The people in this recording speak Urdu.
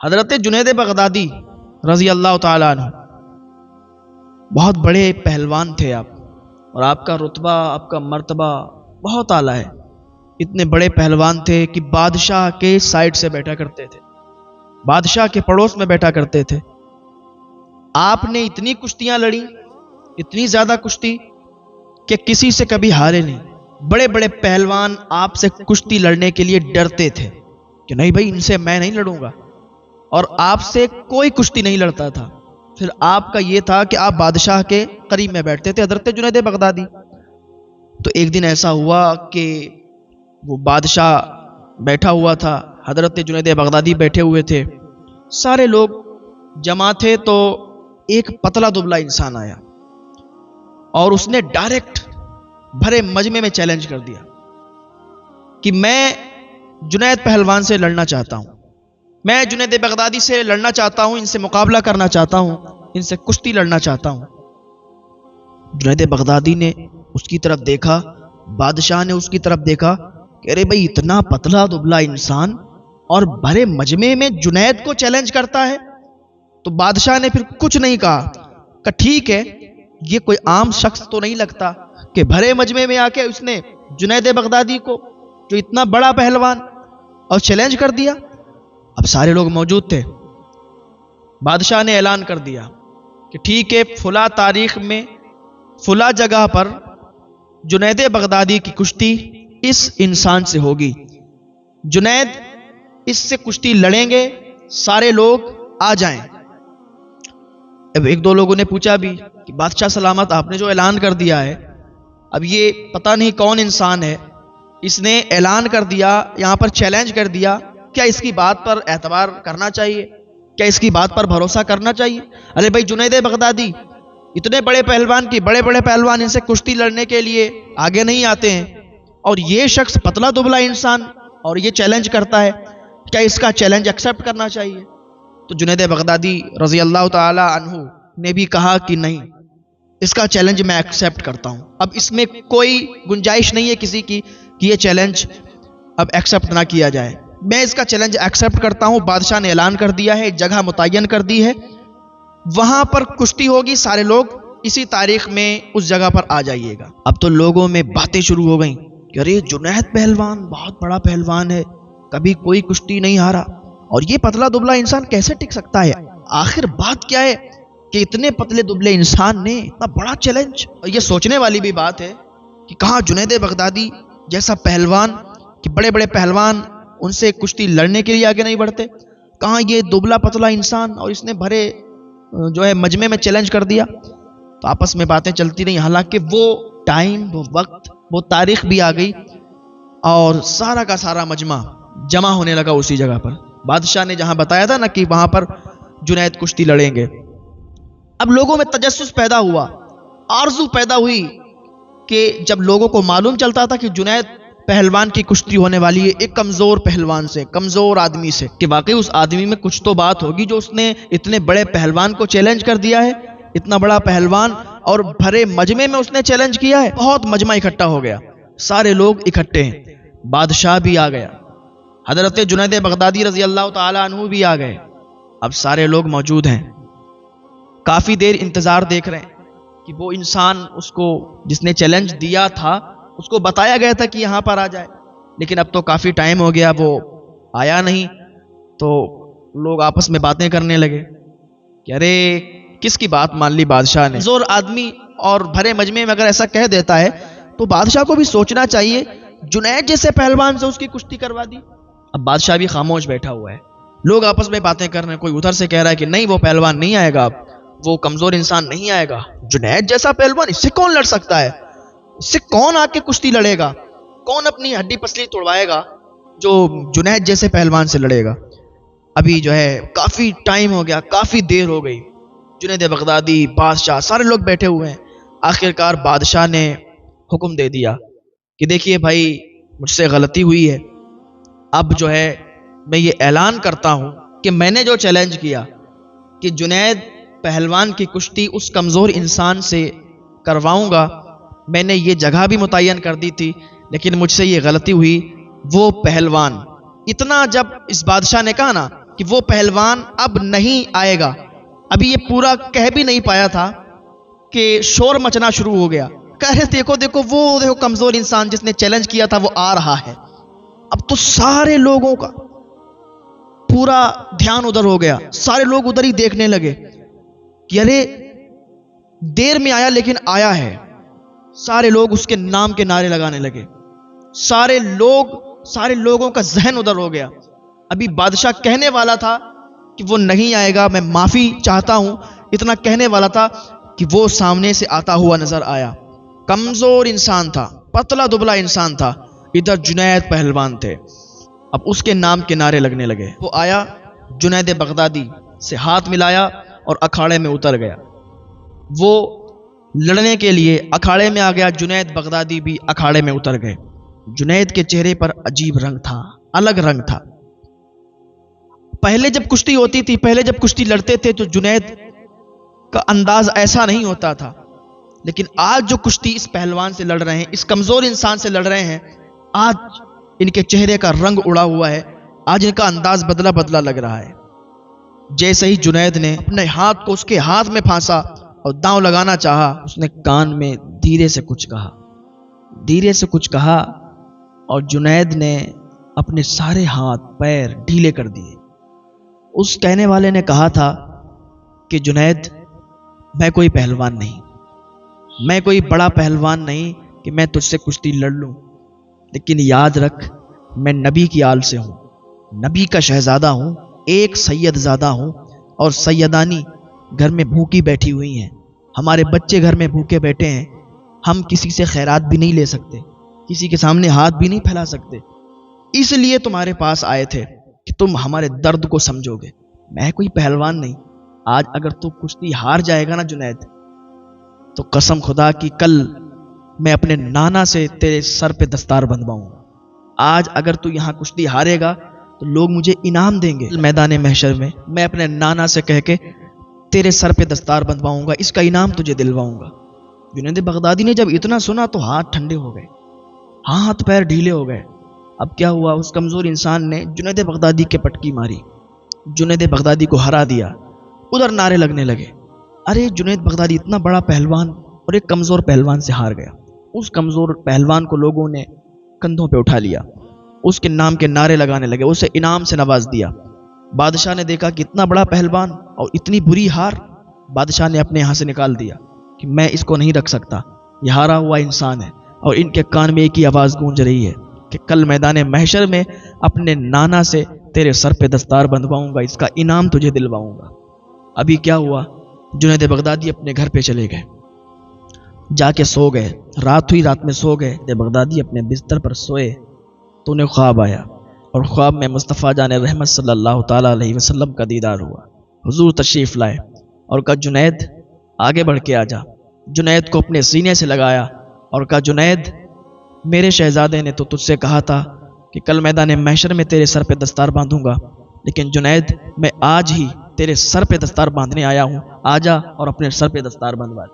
حضرت جنید بغدادی رضی اللہ تعالیٰ عنہ بہت بڑے پہلوان تھے آپ، اور آپ کا رتبہ، آپ کا مرتبہ بہت اعلیٰ ہے۔ اتنے بڑے پہلوان تھے کہ بادشاہ کے سائڈ سے بیٹھا کرتے تھے، بادشاہ کے پڑوس میں بیٹھا کرتے تھے۔ آپ نے اتنی کشتیاں لڑی، اتنی زیادہ کشتی کہ کسی سے کبھی ہارے نہیں۔ بڑے بڑے پہلوان آپ سے کشتی لڑنے کے لیے ڈرتے تھے کہ نہیں بھائی، ان سے میں نہیں لڑوں گا، اور آپ سے کوئی کشتی نہیں لڑتا تھا۔ پھر آپ کا یہ تھا کہ آپ بادشاہ کے قریب میں بیٹھتے تھے، حضرت جنید بغدادی۔ تو ایک دن ایسا ہوا کہ وہ بادشاہ بیٹھا ہوا تھا، حضرت جنید بغدادی بیٹھے ہوئے تھے، سارے لوگ جمع تھے۔ تو ایک پتلا دبلا انسان آیا اور اس نے ڈائریکٹ بھرے مجمع میں چیلنج کر دیا کہ میں جنید پہلوان سے لڑنا چاہتا ہوں، میں جنید بغدادی سے لڑنا چاہتا ہوں، ان سے مقابلہ کرنا چاہتا ہوں، ان سے کشتی لڑنا چاہتا ہوں۔ جنید بغدادی نے اس کی طرف دیکھا، بادشاہ نے اس کی طرف دیکھا کہ ارے بھائی، اتنا پتلا دبلا انسان اور بھرے مجمع میں جنید کو چیلنج کرتا ہے۔ تو بادشاہ نے پھر کچھ نہیں کہا کہ ٹھیک ہے، یہ کوئی عام شخص تو نہیں لگتا کہ بھرے مجمع میں آ کے اس نے جنید بغدادی کو، جو اتنا بڑا پہلوان، اور چیلنج کر دیا۔ اب سارے لوگ موجود تھے، بادشاہ نے اعلان کر دیا کہ ٹھیک ہے، فلاں تاریخ میں فلاں جگہ پر جنید بغدادی کی کشتی اس انسان سے ہوگی، جنید اس سے کشتی لڑیں گے، سارے لوگ آ جائیں۔ اب ایک دو لوگوں نے پوچھا بھی کہ بادشاہ سلامت، آپ نے جو اعلان کر دیا ہے، اب یہ پتہ نہیں کون انسان ہے، اس نے اعلان کر دیا، یہاں پر چیلنج کر دیا، کیا اس کی بات پر اعتبار کرنا چاہیے؟ کیا اس کی بات پر بھروسہ کرنا چاہیے؟ ارے بھائی، جنید بغدادی اتنے بڑے پہلوان کی، بڑے بڑے پہلوان ان سے کشتی لڑنے کے لیے آگے نہیں آتے ہیں، اور یہ شخص پتلا دبلا انسان اور یہ چیلنج کرتا ہے، کیا اس کا چیلنج ایکسیپٹ کرنا چاہیے؟ تو جنید بغدادی رضی اللہ تعالی عنہ نے بھی کہا کہ نہیں، اس کا چیلنج میں ایکسیپٹ کرتا ہوں۔ اب اس میں کوئی گنجائش نہیں ہے کسی کی کہ یہ چیلنج اب ایکسیپٹ نہ کیا جائے، میں اس کا چیلنج ایکسیپٹ کرتا ہوں۔ بادشاہ نے اعلان کر دیا ہے، جگہ متعین کر دی ہے، وہاں پر کشتی ہوگی، سارے لوگ اسی تاریخ میں اس جگہ پر آ جائیے گا۔ اب تو لوگوں میں باتیں شروع ہو گئیں کہ ارے جنید پہلوان بہت بڑا پہلوان ہے، کبھی کوئی کشتی نہیں ہارا، اور یہ پتلا دبلا انسان کیسے ٹک سکتا ہے؟ آخر بات کیا ہے کہ اتنے پتلے دبلے انسان نے اتنا بڑا چیلنج؟ اور یہ سوچنے والی بھی بات ہے کہ کہاں جنید بغدادی جیسا پہلوان، کہ بڑے بڑے پہلوان ان سے کشتی لڑنے کے لیے آگے نہیں بڑھتے، کہاں یہ دبلا پتلا انسان، اور اس نے بھرے جو ہے مجمع میں چیلنج کر دیا۔ تو آپس میں باتیں چلتی رہی، حالانکہ وہ ٹائم، وہ وقت، وہ تاریخ بھی آ گئی، اور سارا کا سارا مجمع جمع ہونے لگا اسی جگہ پر۔ بادشاہ نے جہاں بتایا تھا نا کہ وہاں پر جنید کشتی لڑیں گے، اب لوگوں میں تجسس پیدا ہوا، آرزو پیدا ہوئی کہ جب لوگوں کو معلوم چلتا تھا کہ جنید پہلوان کی کشتی ہونے والی ہے ایک کمزور پہلوان سے، کمزور آدمی سے، کہ واقعی اس آدمی میں کچھ تو بات ہوگی جو اس نے اتنے بڑے پہلوان کو چیلنج کر دیا ہے، اتنا بڑا پہلوان اور بھرے مجمع میں اس نے چیلنج کیا ہے۔ بہت مجمع اکٹھا ہو گیا، سارے لوگ اکٹھے ہیں، بادشاہ بھی آ گیا، حضرت جنید بغدادی رضی اللہ تعالی عنہ بھی آ گئے۔ اب سارے لوگ موجود ہیں، کافی دیر انتظار دیکھ رہے ہیں کہ وہ انسان، اس کو جس نے چیلنج دیا تھا، اس کو بتایا گیا تھا کہ یہاں پر آ جائے، لیکن اب تو کافی ٹائم ہو گیا، وہ آیا نہیں۔ تو لوگ آپس میں باتیں کرنے لگے کہ ارے کس کی بات مان لی بادشاہ نے؟ زور آدمی اور بھرے مجمع میں اگر ایسا کہہ دیتا ہے تو بادشاہ کو بھی سوچنا چاہیے، جنید جیسے پہلوان سے اس کی کشتی کروا دی۔ اب بادشاہ بھی خاموش بیٹھا ہوا ہے، لوگ آپس میں باتیں کر رہے ہیں، کوئی ادھر سے کہہ رہا ہے کہ نہیں، وہ پہلوان نہیں آئے گا، اب وہ کمزور انسان نہیں آئے گا، جنید جیسا پہلوان، اس سے کون لڑ سکتا ہے؟ اس سے کون آ کے کشتی لڑے گا؟ کون اپنی ہڈی پسلی توڑوائے گا جو جنید جیسے پہلوان سے لڑے گا؟ ابھی جو ہے کافی ٹائم ہو گیا، کافی دیر ہو گئی، جنید بغدادی، بادشاہ، سارے لوگ بیٹھے ہوئے ہیں۔ آخرکار بادشاہ نے حکم دے دیا کہ دیکھیے بھائی، مجھ سے غلطی ہوئی ہے، اب جو ہے میں یہ اعلان کرتا ہوں کہ میں نے جو چیلنج کیا کہ جنید پہلوان کی کشتی اس کمزور انسان سے کرواؤں گا، میں نے یہ جگہ بھی متعین کر دی تھی، لیکن مجھ سے یہ غلطی ہوئی، وہ پہلوان اتنا جب اس بادشاہ نے کہا نا کہ وہ پہلوان اب نہیں آئے گا. ابھی یہ پورا کہہ بھی نہیں پایا تھا کہ شور مچنا شروع ہو گیا. کہہ رہے دیکھو دیکھو وہ دیکھو کمزور انسان جس نے چیلنج کیا تھا وہ آ رہا ہے. اب تو سارے لوگوں کا پورا دھیان ادھر ہو گیا. سارے لوگ ادھر ہی دیکھنے لگے کہ ارے دیر میں آیا لیکن آیا ہے. سارے لوگ اس کے نام کے نعرے لگانے لگے. سارے لوگوں کا ذہن ادھر ہو گیا. ابھی بادشاہ کہنے والا تھا کہ وہ نہیں آئے گا، میں معافی چاہتا ہوں، اتنا کہنے والا تھا کہ وہ سامنے سے آتا ہوا نظر آیا. کمزور انسان تھا، پتلا دبلا انسان تھا. ادھر جنید پہلوان تھے. اب اس کے نام کے نعرے لگنے لگے. وہ آیا، جنید بغدادی سے ہاتھ ملایا اور اکھاڑے میں اتر گیا. وہ لڑنے کے لیے اکھاڑے میں آ گیا. جنید بغدادی بھی اکھاڑے میں اتر گئے. جنید کے چہرے پر عجیب رنگ تھا، الگ رنگ تھا. پہلے جب کشتی ہوتی تھی، پہلے جب کشتی لڑتے تھے تو جنید کا انداز ایسا نہیں ہوتا تھا. لیکن آج جو کشتی اس پہلوان سے لڑ رہے ہیں، اس کمزور انسان سے لڑ رہے ہیں، آج ان کے چہرے کا رنگ اڑا ہوا ہے. آج ان کا انداز بدلا بدلا لگ رہا ہے. جیسے ہی جنید نے اپنے ہاتھ کو اس کے ہاتھ میں پھانسا اور داؤں لگانا چاہا، اس نے کان میں دھیرے سے کچھ کہا اور جنید نے اپنے سارے ہاتھ پیر ڈھیلے کر دیے. اس کہنے والے نے کہا تھا کہ جنید، میں کوئی پہلوان نہیں، میں کوئی بڑا پہلوان نہیں کہ میں تجھ سے کشتی لڑ لوں، لیکن یاد رکھ میں نبی کی آل سے ہوں، نبی کا شہزادہ ہوں، ایک سید زادہ ہوں، اور سیدانی گھر میں بھوکی بیٹھی ہوئی ہیں، ہمارے بچے گھر میں بھوکے بیٹھے ہیں. ہم کسی سے خیرات بھی نہیں لے سکتے، کسی کے سامنے ہاتھ بھی نہیں پھیلا سکتے. اس لیے تمہارے پاس آئے تھے کہ تم ہمارے درد کو سمجھو گے. میں کوئی پہلوان نہیں. آج اگر تو کشتی ہار جائے گا نا جنید، تو قسم خدا کی کل میں اپنے نانا سے تیرے سر پہ دستار بندھواؤں گا. آج اگر تو یہاں کشتی ہارے گا تو لوگ مجھے انعام دیں گے. میدان محشر میں اپنے نانا سے کہہ کے تیرے سر پہ دستار بندھواؤں گا، اس کا انعام تجھے دلواؤں گا. جنید بغدادی نے جب اتنا سنا تو ہاتھ ٹھنڈے ہو گئے، ہاتھ پیر ڈھیلے ہو گئے. اب کیا ہوا؟ اس کمزور انسان نے جنید بغدادی کے پٹکی ماری، جنید بغدادی کو ہرا دیا. ادھر نعرے لگنے لگے، ارے جنید بغدادی اتنا بڑا پہلوان اور ایک کمزور پہلوان سے ہار گیا. اس کمزور پہلوان کو لوگوں نے کندھوں پہ اٹھا لیا، اس کے نام کے نعرے لگانے لگے، اسے انعام سے نواز دیا. بادشاہ نے دیکھا کہ اتنا بڑا پہلوان اور اتنی بری ہار. بادشاہ نے اپنے یہاں سے نکال دیا کہ میں اس کو نہیں رکھ سکتا، یہ ہارا ہوا انسان ہے. اور ان کے کان میں ایک ہی آواز گونج رہی ہے کہ کل میدان محشر میں اپنے نانا سے تیرے سر پہ دستار بندھواؤں گا، اس کا انعام تجھے دلواؤں گا. ابھی کیا ہوا؟ جنید بغدادی اپنے گھر پہ چلے گئے، جا کے سو گئے. رات ہوئی، رات میں سو گئے. جنید بغدادی اپنے بستر پر سوئے تو انہیں خواب آیا، اور خواب میں مصطفیٰ جان رحمت صلی اللہ تعالیٰ علیہ وسلم کا دیدار ہوا. حضور تشریف لائے اور کہا جنید آگے بڑھ کے آ جا. جنید کو اپنے سینے سے لگایا اور کہا جنید، میرے شہزادے نے تو تجھ سے کہا تھا کہ کل میدان محشر میں تیرے سر پہ دستار باندھوں گا، لیکن جنید میں آج ہی تیرے سر پہ دستار باندھنے آیا ہوں. آ جا اور اپنے سر پہ دستار بندھوا.